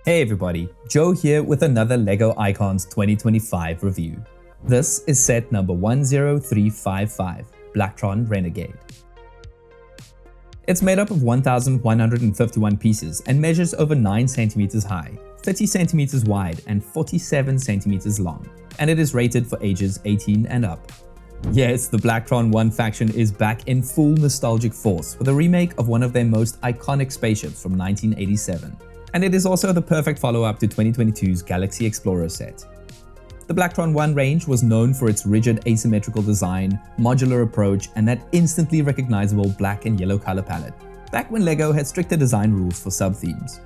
Hey everybody, Joe here with another LEGO Icons 2025 review. This is set number 10355, Blacktron Renegade. It's made up of 1,151 pieces and measures over 9 centimeters high, 30 centimeters wide and 47 centimeters long, and it is rated for ages 18 and up. Yes, the Blacktron 1 faction is back in full nostalgic force with a remake of one of their most iconic spaceships from 1987. And it is also the perfect follow-up to 2022's Galaxy Explorer set. The Blacktron 1 range was known for its rigid asymmetrical design, modular approach, and that instantly recognizable black and yellow color palette, back when LEGO had stricter design rules for sub-themes.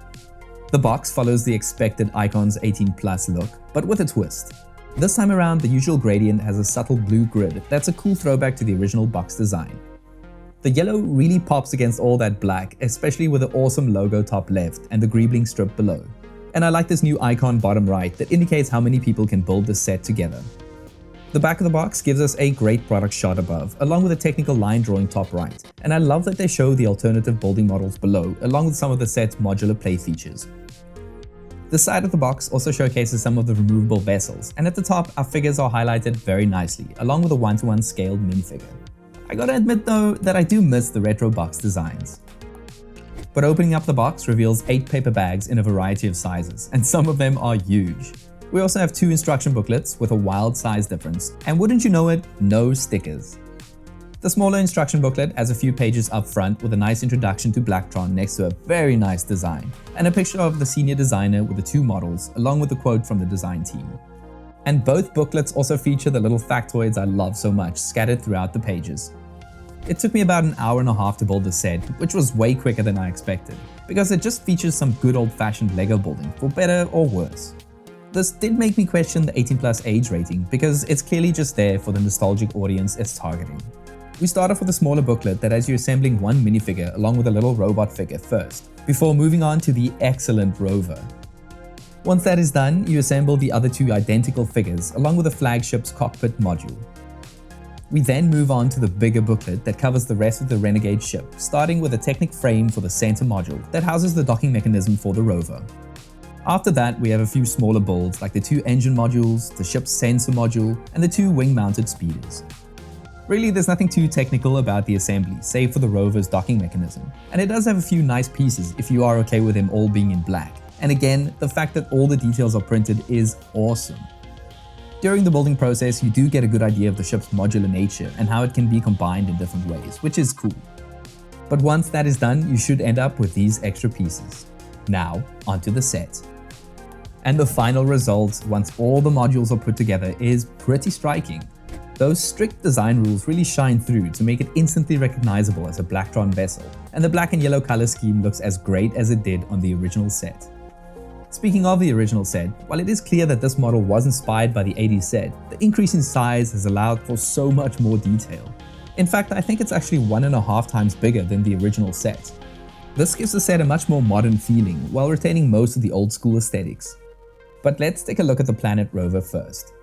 The box follows the expected Icons 18+ look, but with a twist. This time around, the usual gradient has a subtle blue grid that's a cool throwback to the original box design. The yellow really pops against all that black, especially with the awesome logo top left and the greebling strip below. And I like this new icon bottom right that indicates how many people can build this set together. The back of the box gives us a great product shot above, along with a technical line drawing top right. And I love that they show the alternative building models below, along with some of the set's modular play features. The side of the box also showcases some of the removable vessels, and at the top our figures are highlighted very nicely, along with a 1:1 scaled minifigure. I gotta admit though that I do miss the retro box designs. But opening up the box reveals 8 paper bags in a variety of sizes, and some of them are huge. We also have 2 instruction booklets with a wild size difference, and wouldn't you know it, no stickers. The smaller instruction booklet has a few pages up front with a nice introduction to Blacktron next to a very nice design, and a picture of the senior designer with the 2 models, along with a quote from the design team. And both booklets also feature the little factoids I love so much scattered throughout the pages. It took me about an hour and a half to build the set, which was way quicker than I expected, because it just features some good old-fashioned LEGO building, for better or worse. This did make me question the 18+ age rating, because it's clearly just there for the nostalgic audience it's targeting. We start off with a smaller booklet that has you assembling one minifigure along with a little robot figure first, before moving on to the excellent rover. Once that is done, you assemble the other 2 identical figures along with the flagship's cockpit module. We then move on to the bigger booklet that covers the rest of the Renegade ship, starting with a Technic frame for the center module that houses the docking mechanism for the rover. After that, we have a few smaller builds like the 2 engine modules, the ship's sensor module, and the 2 wing-mounted speeders. Really, there's nothing too technical about the assembly, save for the rover's docking mechanism, and it does have a few nice pieces if you are okay with them all being in black. And again, the fact that all the details are printed is awesome. During the building process, you do get a good idea of the ship's modular nature and how it can be combined in different ways, which is cool. But once that is done, you should end up with these extra pieces. Now, onto the set. And the final result, once all the modules are put together, is pretty striking. Those strict design rules really shine through to make it instantly recognizable as a Blacktron vessel, and the black and yellow color scheme looks as great as it did on the original set. Speaking of the original set, while it is clear that this model was inspired by the 80s set, the increase in size has allowed for so much more detail. In fact, I think it's actually 1.5 times bigger than the original set. This gives the set a much more modern feeling while retaining most of the old school aesthetics. But let's take a look at the planet rover first.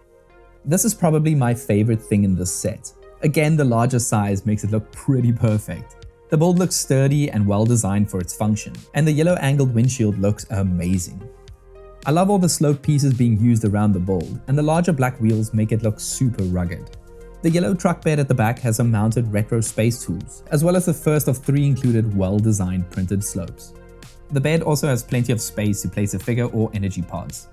This is probably my favorite thing in this set. Again, the larger size makes it look pretty perfect. The build looks sturdy and well designed for its function, and the yellow angled windshield looks amazing. I love all the sloped pieces being used around the build, and the larger black wheels make it look super rugged. The yellow truck bed at the back has some mounted retro space tools, as well as the first of 3 included well-designed printed slopes. The bed also has plenty of space to place a figure or energy pods.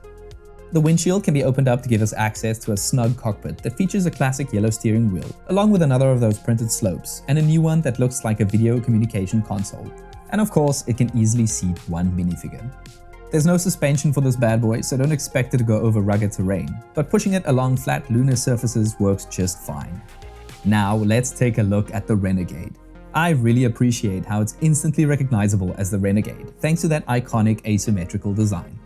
The windshield can be opened up to give us access to a snug cockpit that features a classic yellow steering wheel, along with another of those printed slopes, and a new one that looks like a video communication console. And of course, it can easily seat 1 minifigure. There's no suspension for this bad boy, so don't expect it to go over rugged terrain, but pushing it along flat lunar surfaces works just fine. Now let's take a look at the Renegade. I really appreciate how it's instantly recognizable as the Renegade, thanks to that iconic asymmetrical design.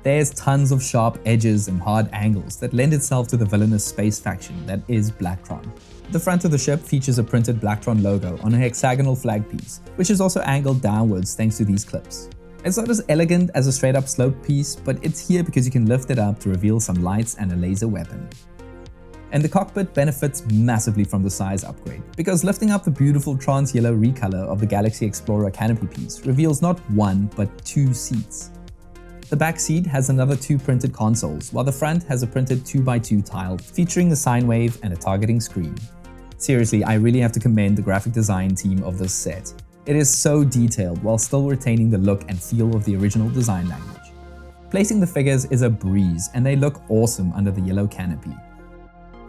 There's tons of sharp edges and hard angles that lend itself to the villainous space faction that is Blacktron. The front of the ship features a printed Blacktron logo on a hexagonal flag piece, which is also angled downwards thanks to these clips. It's not as elegant as a straight up slope piece, but it's here because you can lift it up to reveal some lights and a laser weapon. And the cockpit benefits massively from the size upgrade, because lifting up the beautiful trans yellow recolor of the Galaxy Explorer canopy piece reveals not 1 but 2 seats. The back seat has another 2 printed consoles, while the front has a printed 2x2 tile featuring the sine wave and a targeting screen. Seriously, I really have to commend the graphic design team of this set. It is so detailed while still retaining the look and feel of the original design language. Placing the figures is a breeze, and they look awesome under the yellow canopy.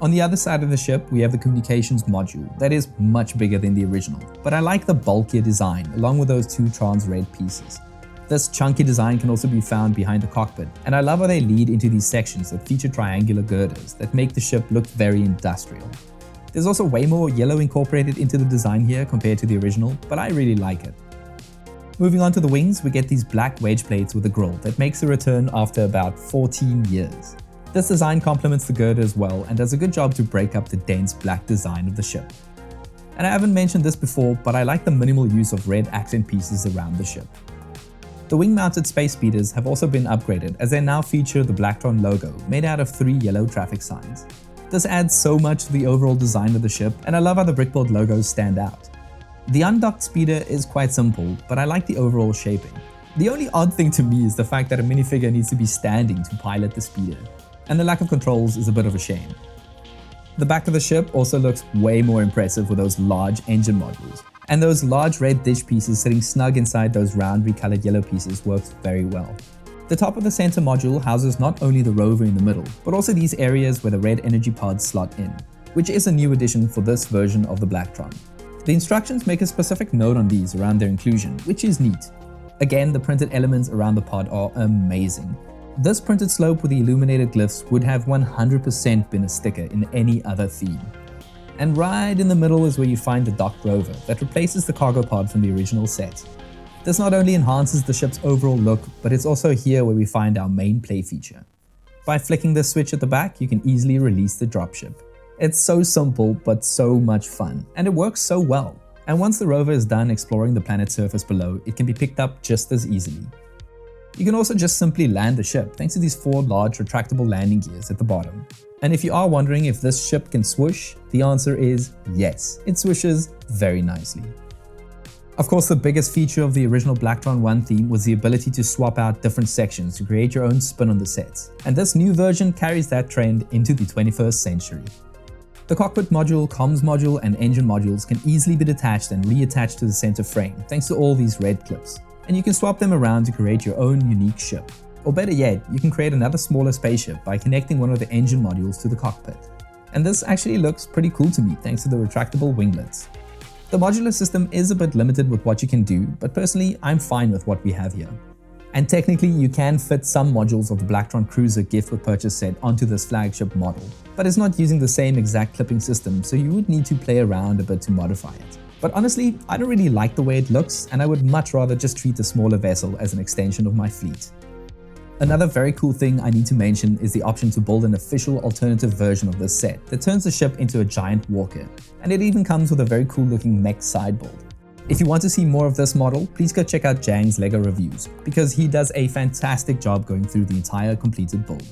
On the other side of the ship, we have the communications module that is much bigger than the original, but I like the bulkier design along with those 2 trans red pieces. This chunky design can also be found behind the cockpit, and I love how they lead into these sections that feature triangular girders that make the ship look very industrial. There's also way more yellow incorporated into the design here compared to the original, but I really like it. Moving on to the wings, we get these black wedge plates with a grille that makes a return after about 14 years. This design complements the girder as well and does a good job to break up the dense black design of the ship. And I haven't mentioned this before, but I like the minimal use of red accent pieces around the ship. The wing-mounted space speeders have also been upgraded as they now feature the Blacktron logo made out of 3 yellow traffic signs. This adds so much to the overall design of the ship, and I love how the brickbuilt logos stand out. The undocked speeder is quite simple, but I like the overall shaping. The only odd thing to me is the fact that a minifigure needs to be standing to pilot the speeder, and the lack of controls is a bit of a shame. The back of the ship also looks way more impressive with those large engine modules, and those large red dish pieces sitting snug inside those round recolored yellow pieces works very well. The top of the center module houses not only the rover in the middle, but also these areas where the red energy pods slot in, which is a new addition for this version of the Blacktron. The instructions make a specific note on these around their inclusion, which is neat. Again, the printed elements around the pod are amazing. This printed slope with the illuminated glyphs would have 100% been a sticker in any other theme. And right in the middle is where you find the docked rover that replaces the cargo pod from the original set. This not only enhances the ship's overall look, but it's also here where we find our main play feature. By flicking this switch at the back, you can easily release the dropship. It's so simple, but so much fun, and it works so well. And once the rover is done exploring the planet's surface below, it can be picked up just as easily. You can also just simply land the ship thanks to these 4 large retractable landing gears at the bottom. And if you are wondering if this ship can swoosh, the answer is yes, it swooshes very nicely. Of course, the biggest feature of the original Blacktron 1 theme was the ability to swap out different sections to create your own spin on the sets, and this new version carries that trend into the 21st century. The cockpit module, comms module, and engine modules can easily be detached and reattached to the center frame thanks to all these red clips, and you can swap them around to create your own unique ship. Or better yet, you can create another smaller spaceship by connecting one of the engine modules to the cockpit. And this actually looks pretty cool to me thanks to the retractable winglets. The modular system is a bit limited with what you can do, but personally I'm fine with what we have here. And technically you can fit some modules of the Blacktron Cruiser gift with purchase set onto this flagship model, but it's not using the same exact clipping system, so you would need to play around a bit to modify it. But honestly, I don't really like the way it looks, and I would much rather just treat the smaller vessel as an extension of my fleet. Another very cool thing I need to mention is the option to build an official alternative version of this set that turns the ship into a giant walker, and it even comes with a very cool looking mech sideboard. If you want to see more of this model, please go check out Jang's LEGO reviews, because he does a fantastic job going through the entire completed build.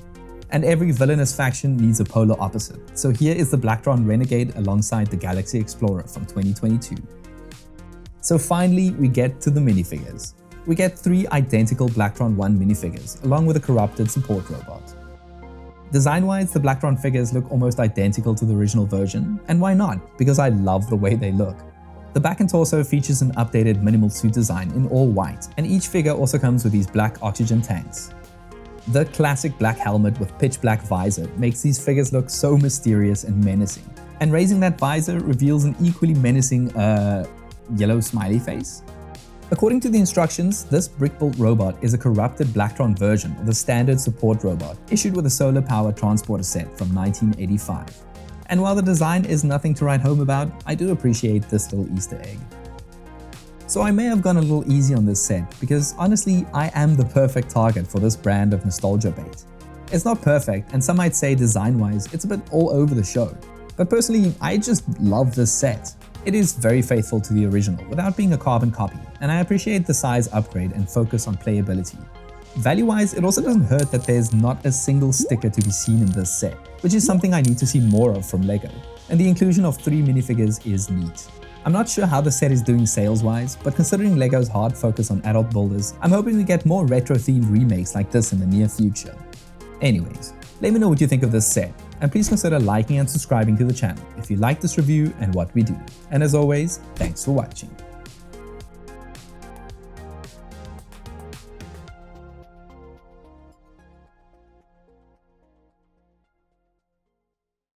And every villainous faction needs a polar opposite, so here is the Blacktron Renegade alongside the Galaxy Explorer from 2022. So finally we get to the minifigures. We get 3 identical Blacktron 1 minifigures, along with a corrupted support robot. Design-wise, the Blacktron figures look almost identical to the original version, and why not? Because I love the way they look. The back and torso features an updated minimal suit design in all white, and each figure also comes with these black oxygen tanks. The classic black helmet with pitch black visor makes these figures look so mysterious and menacing, and raising that visor reveals an equally menacing, yellow smiley face. According to the instructions, this brick-built robot is a corrupted Blacktron version of the standard support robot issued with a solar power transporter set from 1985. And while the design is nothing to write home about, I do appreciate this little Easter egg. So I may have gone a little easy on this set, because honestly, I am the perfect target for this brand of nostalgia bait. It's not perfect, and some might say design-wise, it's a bit all over the show. But personally, I just love this set. It is very faithful to the original without being a carbon copy, and I appreciate the size upgrade and focus on playability. Value-wise, it also doesn't hurt that there's not a single sticker to be seen in this set, which is something I need to see more of from LEGO, and the inclusion of 3 minifigures is neat. I'm not sure how the set is doing sales-wise, but considering LEGO's hard focus on adult builders, I'm hoping we get more retro-themed remakes like this in the near future. Anyways, let me know what you think of this set, and please consider liking and subscribing to the channel if you like this review and what we do. And as always, thanks for watching.